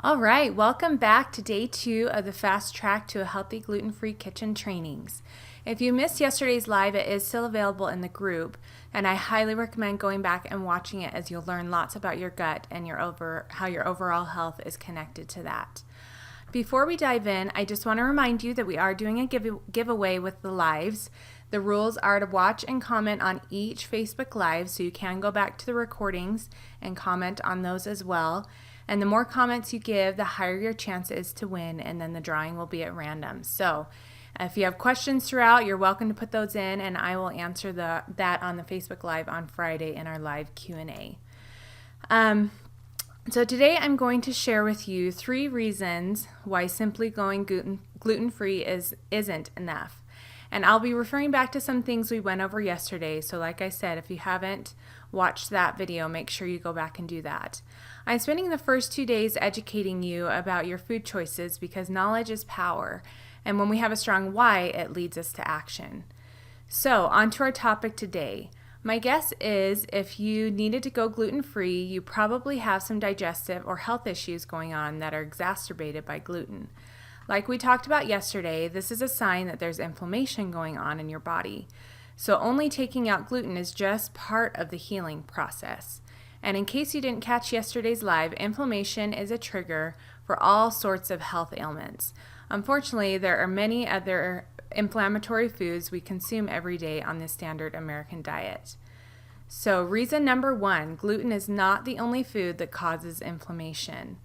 All right, welcome back to day 2 of the Fast Track to a Healthy Gluten-Free Kitchen trainings. If you missed yesterday's live, it is still available in the group, and I highly recommend going back and watching it as you'll learn lots about your gut and how your overall health is connected to that. Before we dive in, I just want to remind you that we are doing a giveaway with the lives. The rules are to watch and comment on each Facebook Live, so you can go back to the recordings and comment on those as well. And the more comments you give, the higher your chance is to win, and then the drawing will be at random. So if you have questions throughout, you're welcome to put those in, and I will answer that on the Facebook Live on Friday in our live Q&A. So today I'm going to share with you 3 reasons why simply going gluten-free isn't enough. And I'll be referring back to some things we went over yesterday. So like I said, if you haven't watched that video, make sure you go back and do that. I'm spending the first 2 days educating you about your food choices because knowledge is power. And when we have a strong why, it leads us to action. So on to our topic today. My guess is if you needed to go gluten-free, you probably have some digestive or health issues going on that are exacerbated by gluten. Like we talked about yesterday, this is a sign that there's inflammation going on in your body. So only taking out gluten is just part of the healing process. And in case you didn't catch yesterday's live, inflammation is a trigger for all sorts of health ailments. Unfortunately, there are many other inflammatory foods we consume every day on the standard American diet. So reason number 1, gluten is not the only food that causes inflammation.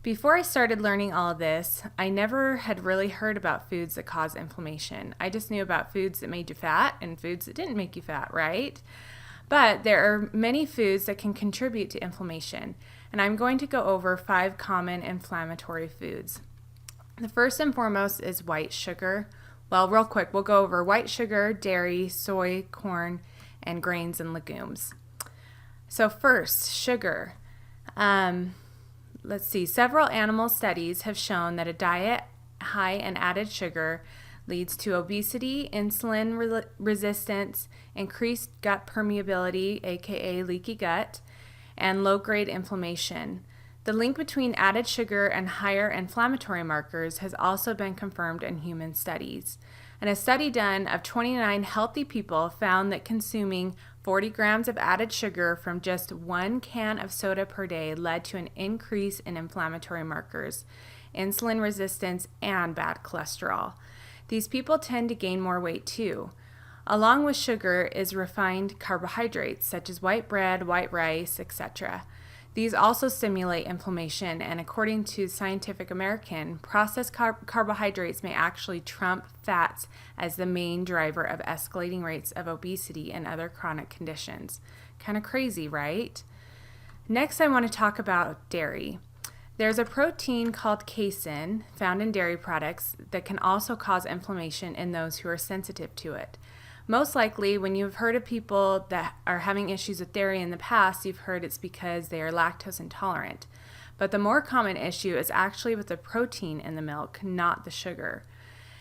Before I started learning all of this, I never had really heard about foods that cause inflammation. I just knew about foods that made you fat and foods that didn't make you fat, right? But there are many foods that can contribute to inflammation, and I'm going to go over 5 common inflammatory foods. The first and foremost is white sugar. Well, real quick, we'll go over white sugar, dairy, soy, corn, and grains and legumes. So first, sugar. Let's see, several animal studies have shown that a diet high in added sugar leads to obesity, insulin resistance, increased gut permeability, aka leaky gut, and low-grade inflammation. The link between added sugar and higher inflammatory markers has also been confirmed in human studies. And a study done of 29 healthy people found that consuming 40 grams of added sugar from just 1 can of soda per day led to an increase in inflammatory markers, insulin resistance, and bad cholesterol. These people tend to gain more weight too. Along with sugar is refined carbohydrates such as white bread, white rice, etc. These also stimulate inflammation, and according to Scientific American, processed carbohydrates may actually trump fats as the main driver of escalating rates of obesity and other chronic conditions. Kind of crazy, right? Next, I want to talk about dairy. There's a protein called casein found in dairy products that can also cause inflammation in those who are sensitive to it. Most likely, when you've heard of people that are having issues with dairy in the past, you've heard it's because they are lactose intolerant. But the more common issue is actually with the protein in the milk, not the sugar.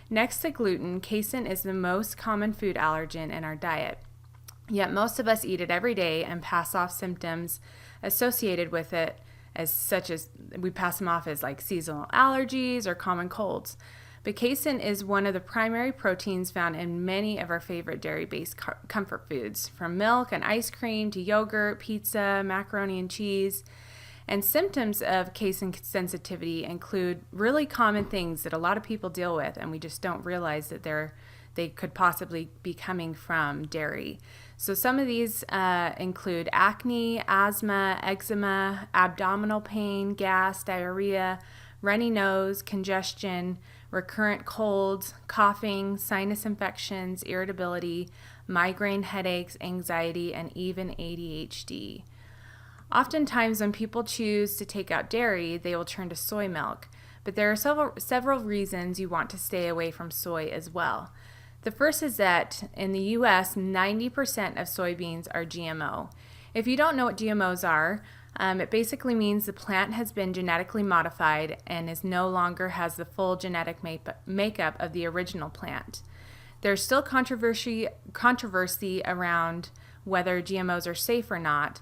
Next to gluten, casein is the most common food allergen in our diet. Yet most of us eat it every day and pass off symptoms associated with it such as we pass them off as like seasonal allergies or common colds. But casein is one of the primary proteins found in many of our favorite dairy-based comfort foods, from milk and ice cream to yogurt, pizza, macaroni and cheese. And symptoms of casein sensitivity include really common things that a lot of people deal with, and we just don't realize that they could possibly be coming from dairy. So some of these include acne, asthma, eczema, abdominal pain, gas, diarrhea, runny nose, congestion, recurrent colds, coughing, sinus infections, irritability, migraine headaches, anxiety, and even ADHD. Oftentimes when people choose to take out dairy, they will turn to soy milk, but there are several reasons you want to stay away from soy as well. The first is that in the U.S., 90% of soybeans are GMO. If you don't know what GMOs are, it basically means the plant has been genetically modified and is no longer has the full genetic makeup of the original plant. There's still controversy around whether GMOs are safe or not,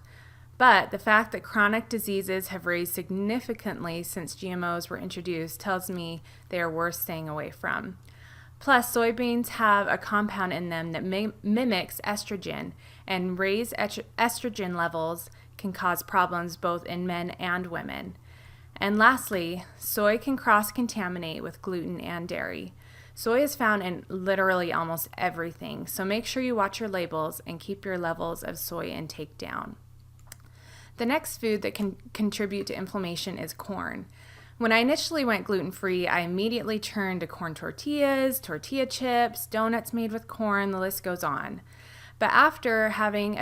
But the fact that chronic diseases have raised significantly since GMOs were introduced tells me they are worth staying away from. Plus, soybeans have a compound in them that mimics estrogen, and raised estrogen levels can cause problems both in men and women. And lastly, soy can cross-contaminate with gluten and dairy. Soy is found in literally almost everything, so make sure you watch your labels and keep your levels of soy intake down. The next food that can contribute to inflammation is corn. When I initially went gluten-free, I immediately turned to corn tortillas, tortilla chips, donuts made with corn, the list goes on. But after having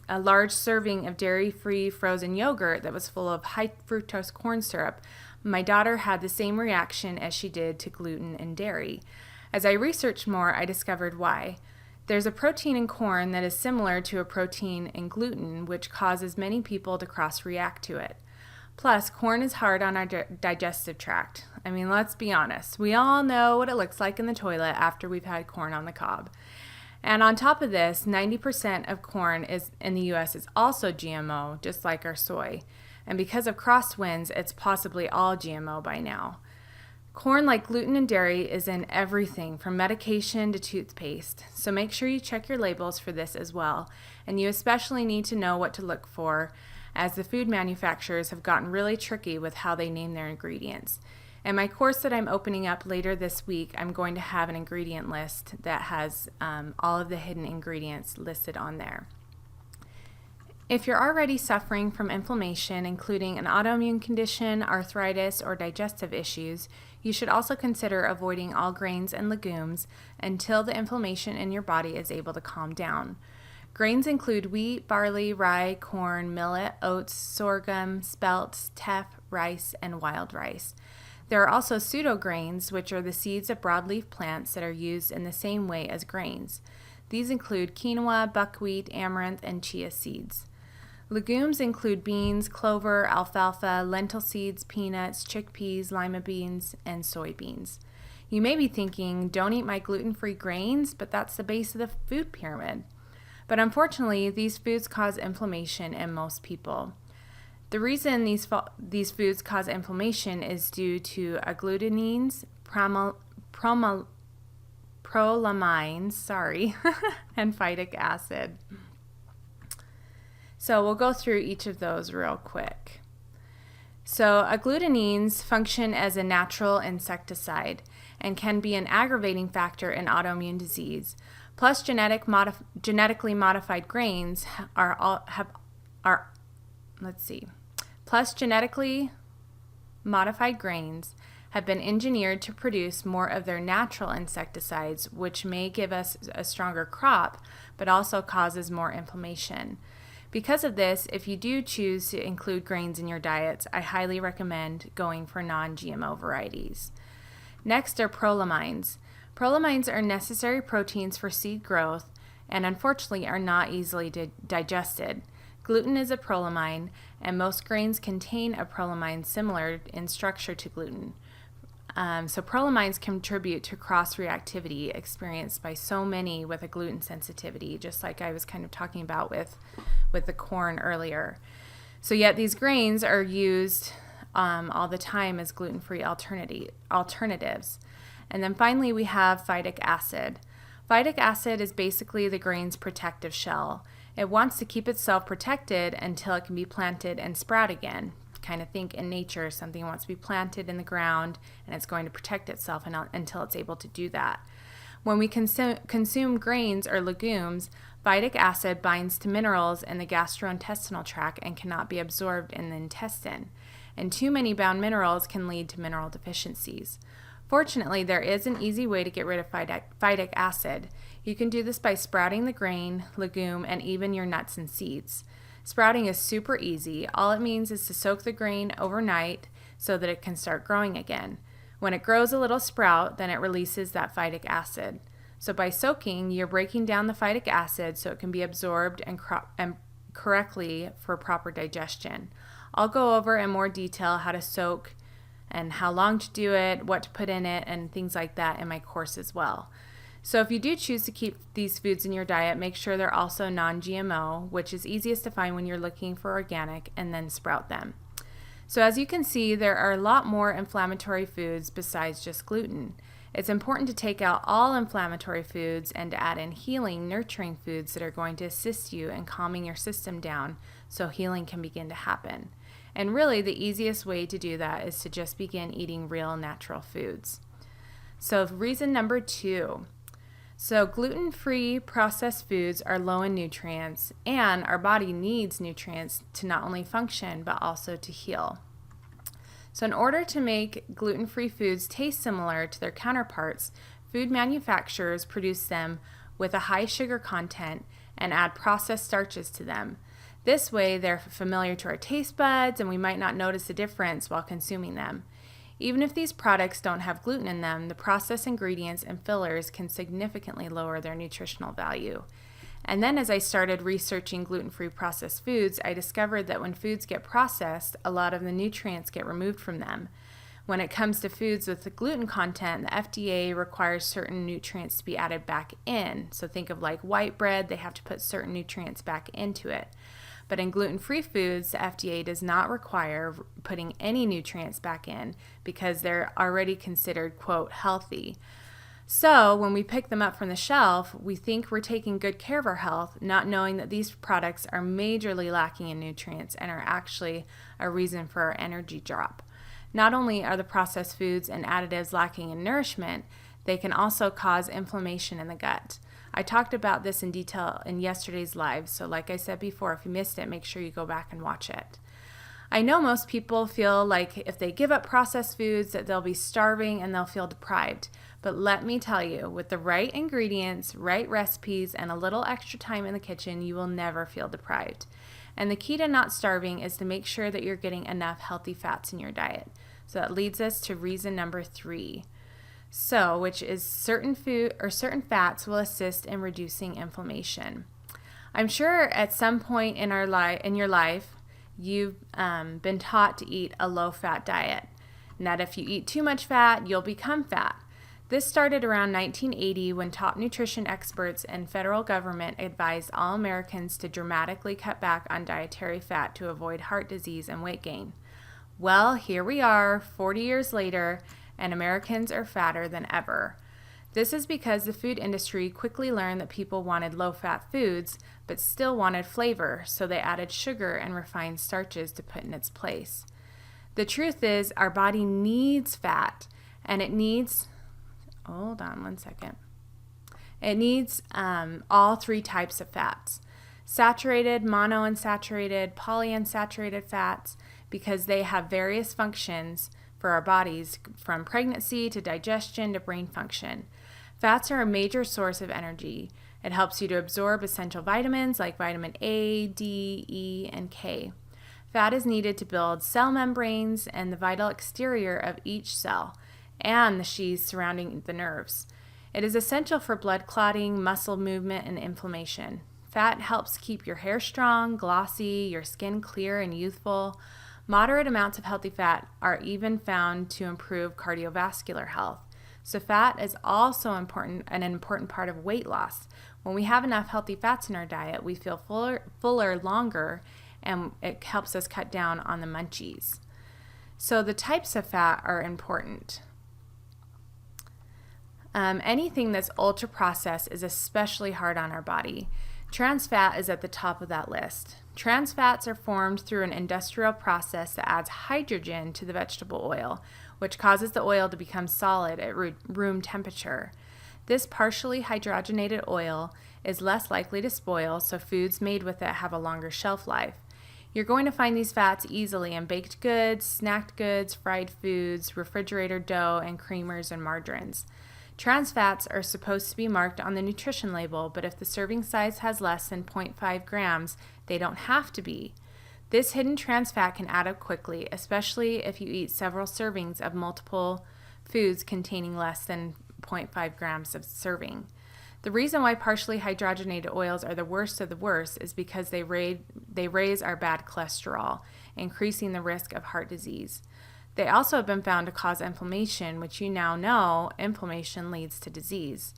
a large serving of dairy-free frozen yogurt that was full of high fructose corn syrup, my daughter had the same reaction as she did to gluten and dairy. As I researched more, I discovered why. There's a protein in corn that is similar to a protein in gluten, which causes many people to cross-react to it. Plus, corn is hard on our digestive tract. I mean, let's be honest. We all know what it looks like in the toilet after we've had corn on the cob. And on top of this, 90% of corn in the U.S. is also GMO, just like our soy. And because of crosswinds, it's possibly all GMO by now. Corn, like gluten and dairy, is in everything from medication to toothpaste. So make sure you check your labels for this as well. And you especially need to know what to look for, as the food manufacturers have gotten really tricky with how they name their ingredients. In my course that I'm opening up later this week, I'm going to have an ingredient list that has all of the hidden ingredients listed on there. If you're already suffering from inflammation, including an autoimmune condition, arthritis, or digestive issues, you should also consider avoiding all grains and legumes until the inflammation in your body is able to calm down. Grains include wheat, barley, rye, corn, millet, oats, sorghum, spelt, teff, rice, and wild rice. There are also pseudograins, which are the seeds of broadleaf plants that are used in the same way as grains. These include quinoa, buckwheat, amaranth, and chia seeds. Legumes include beans, clover, alfalfa, lentil seeds, peanuts, chickpeas, lima beans, and soybeans. You may be thinking, don't eat my gluten-free grains, but that's the base of the food pyramid. But unfortunately, these foods cause inflammation in most people. The reason these foods cause inflammation is due to agglutinins, prolamines, and phytic acid. So we'll go through each of those real quick. So agglutinins function as a natural insecticide and can be an aggravating factor in autoimmune disease. Plus, genetically modified grains Plus, genetically modified grains have been engineered to produce more of their natural insecticides, which may give us a stronger crop, but also causes more inflammation. Because of this, if you do choose to include grains in your diets, I highly recommend going for non-GMO varieties. Next are prolamines. Prolamines are necessary proteins for seed growth and unfortunately are not easily digested. Gluten is a prolamine, and most grains contain a prolamine similar in structure to gluten. So prolamines contribute to cross-reactivity experienced by so many with a gluten sensitivity, just like I was kind of talking about with the corn earlier. So yet these grains are used all the time as gluten-free alternatives. And then finally we have phytic acid. Phytic acid is basically the grain's protective shell. It wants to keep itself protected until it can be planted and sprout again. Kind of think in nature, something wants to be planted in the ground and it's going to protect itself until it's able to do that. When we consume grains or legumes, phytic acid binds to minerals in the gastrointestinal tract and cannot be absorbed in the intestine. And too many bound minerals can lead to mineral deficiencies. Fortunately, there is an easy way to get rid of phytic acid. You can do this by sprouting the grain, legume, and even your nuts and seeds. Sprouting is super easy. All it means is to soak the grain overnight so that it can start growing again. When it grows a little sprout, then it releases that phytic acid. So by soaking, you're breaking down the phytic acid so it can be absorbed and correctly for proper digestion. I'll go over in more detail how to soak and how long to do it, what to put in it, and things like that in my course as well. So if you do choose to keep these foods in your diet, make sure they're also non-GMO, which is easiest to find when you're looking for organic, and then sprout them. So as you can see, there are a lot more inflammatory foods besides just gluten. It's important to take out all inflammatory foods and to add in healing, nurturing foods that are going to assist you in calming your system down so healing can begin to happen. And really, the easiest way to do that is to just begin eating real natural foods. So reason number 2. So gluten-free processed foods are low in nutrients, and our body needs nutrients to not only function but also to heal. So in order to make gluten-free foods taste similar to their counterparts, food manufacturers produce them with a high sugar content and add processed starches to them. This way, they're familiar to our taste buds, and we might not notice a difference while consuming them. Even if these products don't have gluten in them, the processed ingredients and fillers can significantly lower their nutritional value. And then as I started researching gluten-free processed foods, I discovered that when foods get processed, a lot of the nutrients get removed from them. When it comes to foods with the gluten content, the FDA requires certain nutrients to be added back in. So think of like white bread, they have to put certain nutrients back into it. But in gluten-free foods, the FDA does not require putting any nutrients back in because they're already considered, quote, healthy. So when we pick them up from the shelf, we think we're taking good care of our health, not knowing that these products are majorly lacking in nutrients and are actually a reason for our energy drop. Not only are the processed foods and additives lacking in nourishment, they can also cause inflammation in the gut. I talked about this in detail in yesterday's live, so like I said before, if you missed it, make sure you go back and watch it. I know most people feel like if they give up processed foods that they'll be starving and they'll feel deprived. But let me tell you, with the right ingredients, right recipes, and a little extra time in the kitchen, you will never feel deprived. And the key to not starving is to make sure that you're getting enough healthy fats in your diet. So that leads us to reason number 3. So, which is certain fats will assist in reducing inflammation. I'm sure at some point in your life, you've been taught to eat a low-fat diet, and that if you eat too much fat, you'll become fat. This started around 1980 when top nutrition experts and federal government advised all Americans to dramatically cut back on dietary fat to avoid heart disease and weight gain. Well, here we are, 40 years later, and Americans are fatter than ever. This is because the food industry quickly learned that people wanted low-fat foods, but still wanted flavor, so they added sugar and refined starches to put in its place. The truth is, our body needs fat, and it needs, It needs all 3 types of fats: saturated, monounsaturated, polyunsaturated fats, because they have various functions for our bodies, from pregnancy to digestion to brain function. Fats are a major source of energy. It helps you to absorb essential vitamins like vitamin A, D, E, and K. Fat is needed to build cell membranes and the vital exterior of each cell, and the sheaths surrounding the nerves. It is essential for blood clotting, muscle movement, and inflammation. Fat helps keep your hair strong, glossy, your skin clear and youthful. Moderate amounts of healthy fat are even found to improve cardiovascular health. So fat is also an important part of weight loss. When we have enough healthy fats in our diet, we feel fuller longer, and it helps us cut down on the munchies. So the types of fat are important. Anything that's ultra processed is especially hard on our body. Trans fat is at the top of that list. Trans fats are formed through an industrial process that adds hydrogen to the vegetable oil, which causes the oil to become solid at room temperature. This partially hydrogenated oil is less likely to spoil, so foods made with it have a longer shelf life. You're going to find these fats easily in baked goods, snacked goods, fried foods, refrigerator dough, and creamers and margarines. Trans fats are supposed to be marked on the nutrition label, but if the serving size has less than 0.5 grams, they don't have to be. This hidden trans fat can add up quickly, especially if you eat several servings of multiple foods containing less than 0.5 grams of serving. The reason why partially hydrogenated oils are the worst of the worst is because they raise our bad cholesterol, increasing the risk of heart disease. They also have been found to cause inflammation, which you now know inflammation leads to disease.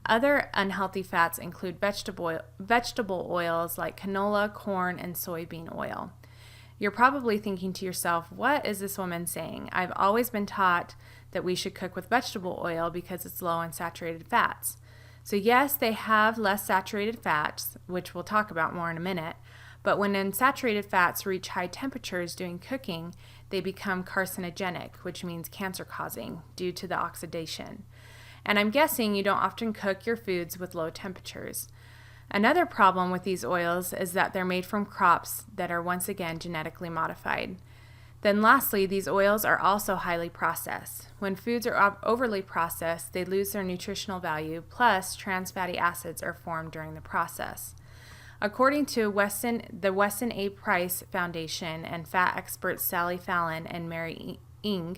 Other unhealthy fats include vegetable oils like canola, corn, and soybean oil. You're probably thinking to yourself, what is this woman saying? I've always been taught that we should cook with vegetable oil because it's low in saturated fats. So yes, they have less saturated fats, which we'll talk about more in a minute, but when unsaturated fats reach high temperatures during cooking, they become carcinogenic, which means cancer-causing due to the oxidation. And I'm guessing you don't often cook your foods with low temperatures. Another problem with these oils is that they're made from crops that are once again genetically modified. Then lastly, these oils are also highly processed. When foods are overly processed, they lose their nutritional value, plus trans fatty acids are formed during the process. According to the Weston A. Price Foundation and fat experts Sally Fallon and Mary Ng,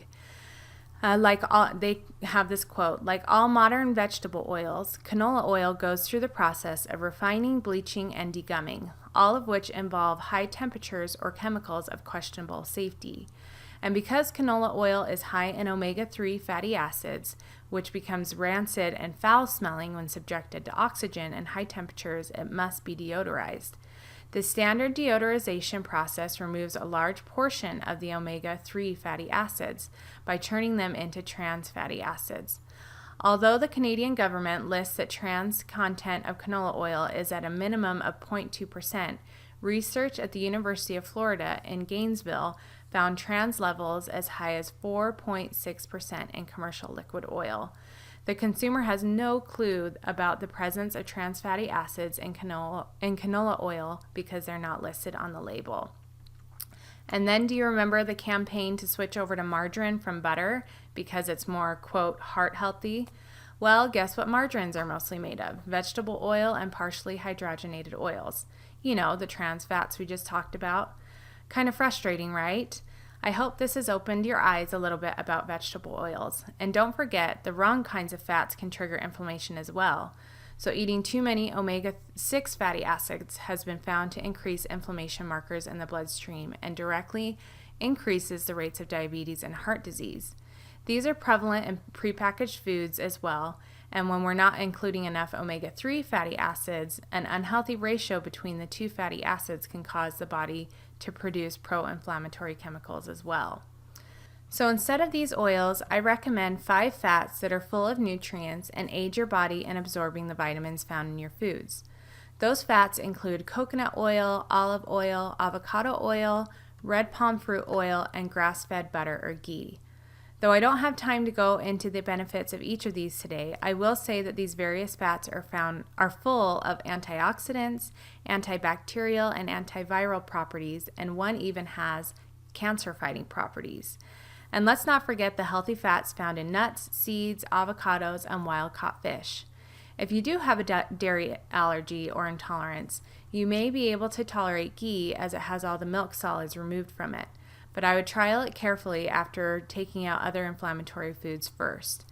they have this quote, like all modern vegetable oils, canola oil goes through the process of refining, bleaching, and degumming, all of which involve high temperatures or chemicals of questionable safety. And because canola oil is high in omega-3 fatty acids, which becomes rancid and foul-smelling when subjected to oxygen and high temperatures, it must be deodorized. The standard deodorization process removes a large portion of the omega-3 fatty acids by turning them into trans fatty acids. Although the Canadian government lists that trans content of canola oil is at a minimum of 0.2%, research at the University of Florida in Gainesville found trans levels as high as 4.6% in commercial liquid oil. The consumer has no clue about the presence of trans fatty acids in canola oil because they're not listed on the label. And then do you remember the campaign to switch over to margarine from butter because it's more, quote, heart healthy? Well, guess what margarines are mostly made of? Vegetable oil and partially hydrogenated oils. You know, the trans fats we just talked about. Kind of frustrating, right? I hope this has opened your eyes a little bit about vegetable oils. And don't forget, the wrong kinds of fats can trigger inflammation as well. So eating too many omega-6 fatty acids has been found to increase inflammation markers in the bloodstream and directly increases the rates of diabetes and heart disease. These are prevalent in prepackaged foods as well, and when we're not including enough omega-3 fatty acids, an unhealthy ratio between the two fatty acids can cause the body to produce pro-inflammatory chemicals as well. So instead of these oils, I recommend 5 fats that are full of nutrients and aid your body in absorbing the vitamins found in your foods. Those fats include coconut oil, olive oil, avocado oil, red palm fruit oil, and grass-fed butter or ghee. Though I don't have time to go into the benefits of each of these today, I will say that these various fats are full of antioxidants, antibacterial, and antiviral properties, and one even has cancer-fighting properties. And let's not forget the healthy fats found in nuts, seeds, avocados, and wild-caught fish. If you do have a dairy allergy or intolerance, you may be able to tolerate ghee as it has all the milk solids removed from it. But I would trial it carefully after taking out other inflammatory foods first.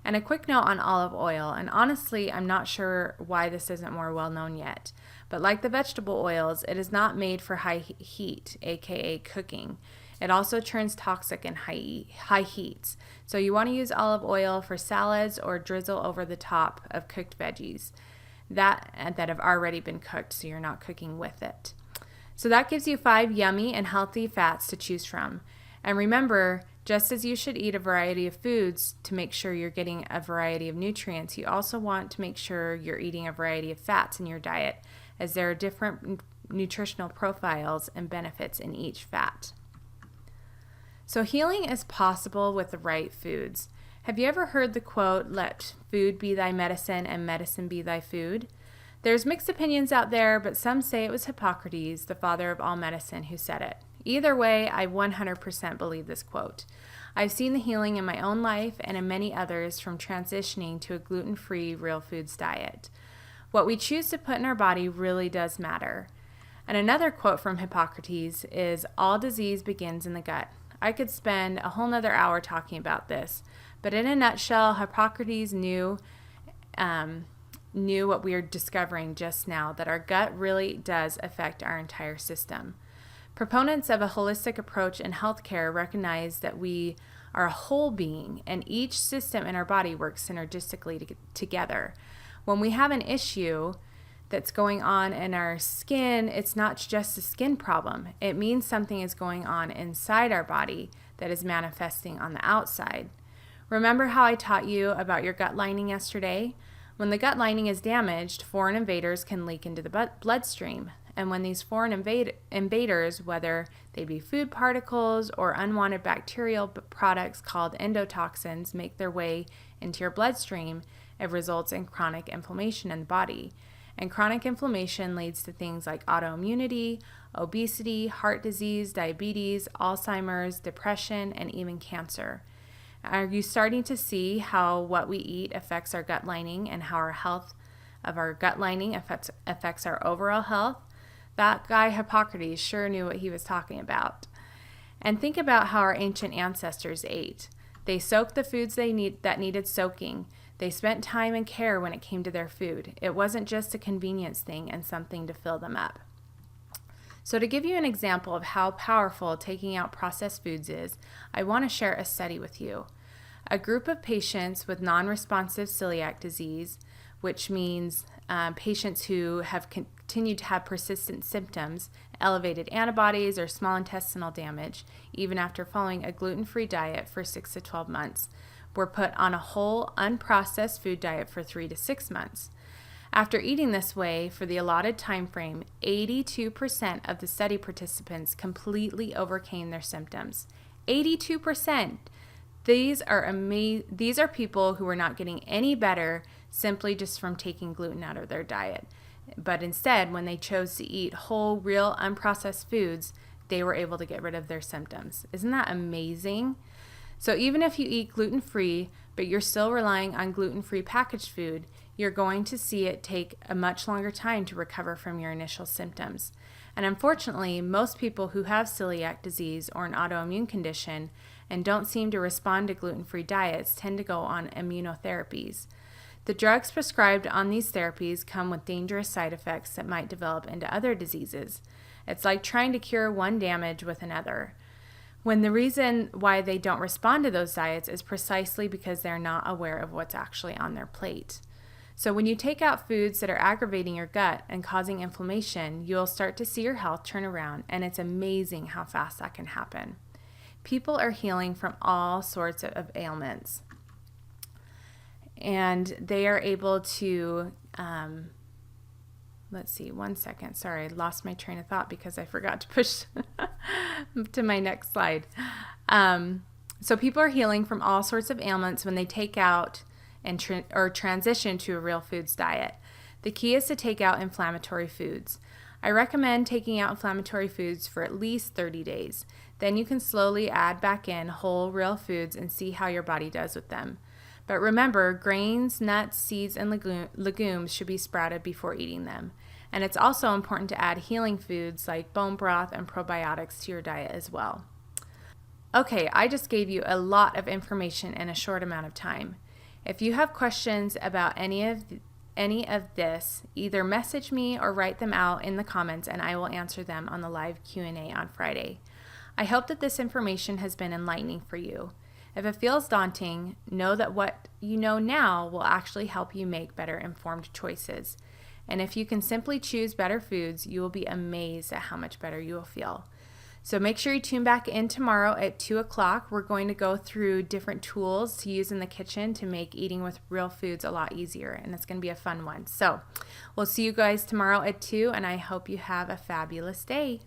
And a quick note on olive oil, and honestly, I'm not sure why this isn't more well known yet. But like the vegetable oils, it is not made for high heat, aka cooking. It also turns toxic in high heats. So you want to use olive oil for salads or drizzle over the top of cooked veggies that have already been cooked, so you're not cooking with it. So that gives you 5 yummy and healthy fats to choose from. And remember, just as you should eat a variety of foods to make sure you're getting a variety of nutrients, you also want to make sure you're eating a variety of fats in your diet, as there are different nutritional profiles and benefits in each fat. So healing is possible with the right foods. Have you ever heard the quote, "Let food be thy medicine and medicine be thy food"? There's mixed opinions out there, but some say it was Hippocrates, the father of all medicine, who said it. Either way, I 100% believe this quote. I've seen the healing in my own life and in many others from transitioning to a gluten-free real foods diet. What we choose to put in our body really does matter. And another quote from Hippocrates is, "All disease begins in the gut." I could spend a whole nother hour talking about this, but in a nutshell, Hippocrates knew what we are discovering just now, that our gut really does affect our entire system. Proponents of a holistic approach in healthcare recognize that we are a whole being and each system in our body works synergistically together. When we have an issue that's going on in our skin, it's not just a skin problem. It means something is going on inside our body that is manifesting on the outside. Remember how I taught you about your gut lining yesterday? When the gut lining is damaged, foreign invaders can leak into the bloodstream. And when these foreign invaders, whether they be food particles or unwanted bacterial products called endotoxins, make their way into your bloodstream, it results in chronic inflammation in the body. And chronic inflammation leads to things like autoimmunity, obesity, heart disease, diabetes, Alzheimer's, depression, and even cancer. Are you starting to see how what we eat affects our gut lining and how our health of our gut lining affects our overall health? That guy Hippocrates sure knew what he was talking about. And think about how our ancient ancestors ate. They soaked the foods that needed soaking. They spent time and care when it came to their food. It wasn't just a convenience thing and something to fill them up. So to give you an example of how powerful taking out processed foods is, I want to share a study with you. A group of patients with non-responsive celiac disease, which means patients who have continued to have persistent symptoms, elevated antibodies, or small intestinal damage, even after following a gluten-free diet for 6 to 12 months, were put on a whole unprocessed food diet for 3 to 6 months. After eating this way for the allotted time frame, 82% of the study participants completely overcame their symptoms. 82%! These are people who are not getting any better simply just from taking gluten out of their diet. But instead, when they chose to eat whole, real, unprocessed foods, they were able to get rid of their symptoms. Isn't that amazing? So even if you eat gluten-free, but you're still relying on gluten-free packaged food, you're going to see it take a much longer time to recover from your initial symptoms. And unfortunately, most people who have celiac disease or an autoimmune condition and don't seem to respond to gluten-free diets tend to go on immunotherapies. The drugs prescribed on these therapies come with dangerous side effects that might develop into other diseases. It's like trying to cure one damage with another, when the reason why they don't respond to those diets is precisely because they're not aware of what's actually on their plate. So when you take out foods that are aggravating your gut and causing inflammation, you'll start to see your health turn around, and it's amazing how fast that can happen. People are healing from all sorts of ailments, and they are able to, let's see, one second. Sorry, I lost my train of thought because I forgot to push to my next slide. So people are healing from all sorts of ailments when they take out and transition to a real foods diet. The key is to take out inflammatory foods. I recommend taking out inflammatory foods for at least 30 days. Then you can slowly add back in whole, real foods and see how your body does with them. But remember, grains, nuts, seeds, and legumes should be sprouted before eating them. And it's also important to add healing foods like bone broth and probiotics to your diet as well. Okay, I just gave you a lot of information in a short amount of time. If you have questions about any of this, either message me or write them out in the comments and I will answer them on the live Q&A on Friday. I hope that this information has been enlightening for you. If it feels daunting, know that what you know now will actually help you make better informed choices. And if you can simply choose better foods, you will be amazed at how much better you will feel. So make sure you tune back in tomorrow at 2 o'clock. We're going to go through different tools to use in the kitchen to make eating with real foods a lot easier, and it's going to be a fun one. So we'll see you guys tomorrow at 2, and I hope you have a fabulous day.